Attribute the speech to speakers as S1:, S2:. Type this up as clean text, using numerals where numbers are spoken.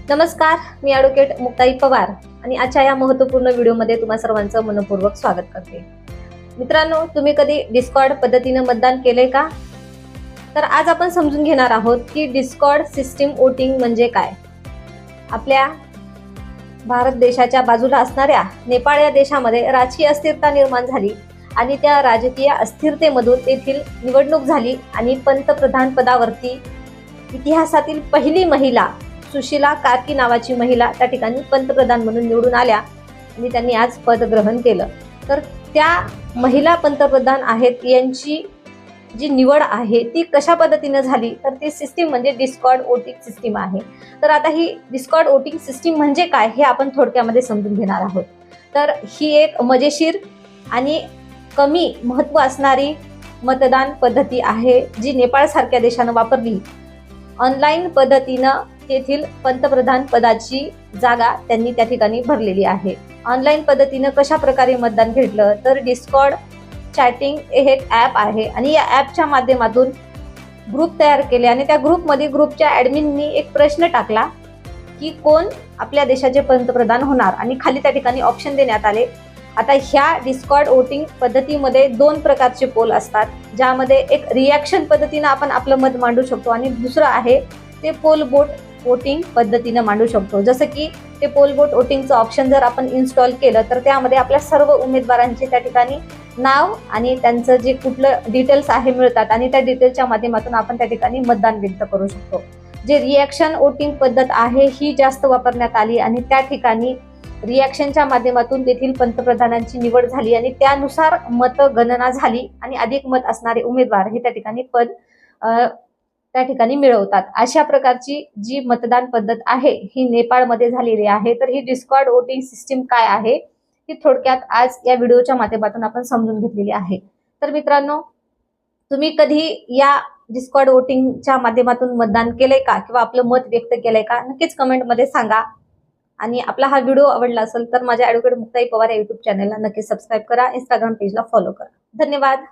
S1: नमस्कार, मी ॲडव्होकेट मुक्ताई पवार आणि आजच्या या महत्त्वपूर्ण व्हिडिओमध्ये तुम्हा सर्वांचं मनपूर्वक स्वागत करते। मित्रांनो, तुम्ही कधी डिस्कॉर्ड पद्धतीने मतदान केले का? तर आज आपण समजून घेणार आहोत की डिस्कॉर्ड सिस्टीम वोटिंग म्हणजे काय। आपल्या भारत देशाच्या बाजूला असणाऱ्या नेपाळ या देशामध्ये राजकीय अस्थिरता निर्माण झाली आणि त्या राजकीय अस्थिरतेमधून तेथील निवडणूक झाली आणि पंतप्रधान पदावरती इतिहासातील पहिली महिला सुशीला कार्की नावाची महिला त्या ठिकाणी पंतप्रधान म्हणून निवडून आल्या आणि त्यांनी आज पदग्रहण केलं। तर त्या महिला पंतप्रधान आहेत यांची जी निवड आहे ती कशा पद्धतीने झाली, तर ती सिस्टीम म्हणजे डिस्कॉर्ड वोटिंग सिस्टीम आहे। तर आता ही डिस्कॉर्ड वोटिंग सिस्टीम म्हणजे काय हे आपण थोडक्यामध्ये समजून घेणार आहोत। तर ही एक मजेशीर आणि कमी महत्त्व असणारी मतदान पद्धती आहे जी नेपाळ सारख्या देशाने वापरली। ऑनलाईन पद्धतीनं तेथील पंतप्रधान पदाची जागा त्यांनी त्या ठिकाणी भरलेली आहे। ऑनलाईन पद्धतीनं कशा प्रकारे मतदान घेतलं, तर डिस्कॉर्ड चॅटिंग हे एक ॲप आहे आणि या ॲपच्या माध्यमातून ग्रुप तयार केले आणि त्या ग्रुपमध्ये ग्रुपच्या ॲडमिननी एक प्रश्न टाकला की कोण आपल्या देशाचे पंतप्रधान होणार आणि खाली त्या ठिकाणी ऑप्शन देण्यात आले। आता ह्या डिस्कॉर्ड वोटिंग पद्धतीमध्ये दोन प्रकारचे पोल असतात, ज्यामध्ये एक रिॲक्शन पद्धतीने आपण आपलं मत मांडू शकतो आणि दुसरं आहे ते पोल वोट वोटिंग पद्धतीने मांडू शकतो। जसं की ते पोल वोट वोटिंगचं ऑप्शन जर आपण इन्स्टॉल केलं तर त्यामध्ये आपल्या सर्व उमेदवारांचे त्या ठिकाणी नाव आणि त्यांचं जे कुठलं डिटेल्स आहे मिळतात आणि त्या डिटेल्सच्या माध्यमातून आपण त्या ठिकाणी मतदान व्यक्त करू शकतो। जे रिॲक्शन वोटिंग पद्धत आहे ही जास्त वापरण्यात आली आणि त्या ठिकाणी रिॲक्शनच्या माध्यमातून तेथील पंतप्रधानांची निवड झाली आणि त्यानुसार मतगणना झाली आणि अधिक मत असणारे उमेदवार हे त्या ठिकाणी पद त्या ठिकाणी मिळवतात। अशा प्रकारची जी मतदान पद्धत आहे ही नेपाळमध्ये झालेली आहे। तर ही डिस्कॉर्ड वोटिंग सिस्टीम काय आहे ही थोडक्यात आज या व्हिडिओच्या माध्यमातून आपण समजून घेतलेली आहे। तर मित्रांनो, तुम्ही कधी या डिस्कॉर्ड वोटिंगच्या माध्यमातून मतदान केलंय का किंवा आपलं मत व्यक्त केलंय का, नक्कीच कमेंटमध्ये सांगा। आणि आपला हा व्हिडिओ आवडला असेल तर माझ्या ॲडव्होकेट मुक्ताई पवार या यूट्यूब चॅनलला नक्की सबस्क्राईब करा, इंस्टाग्राम पेजला फॉलो करा। धन्यवाद।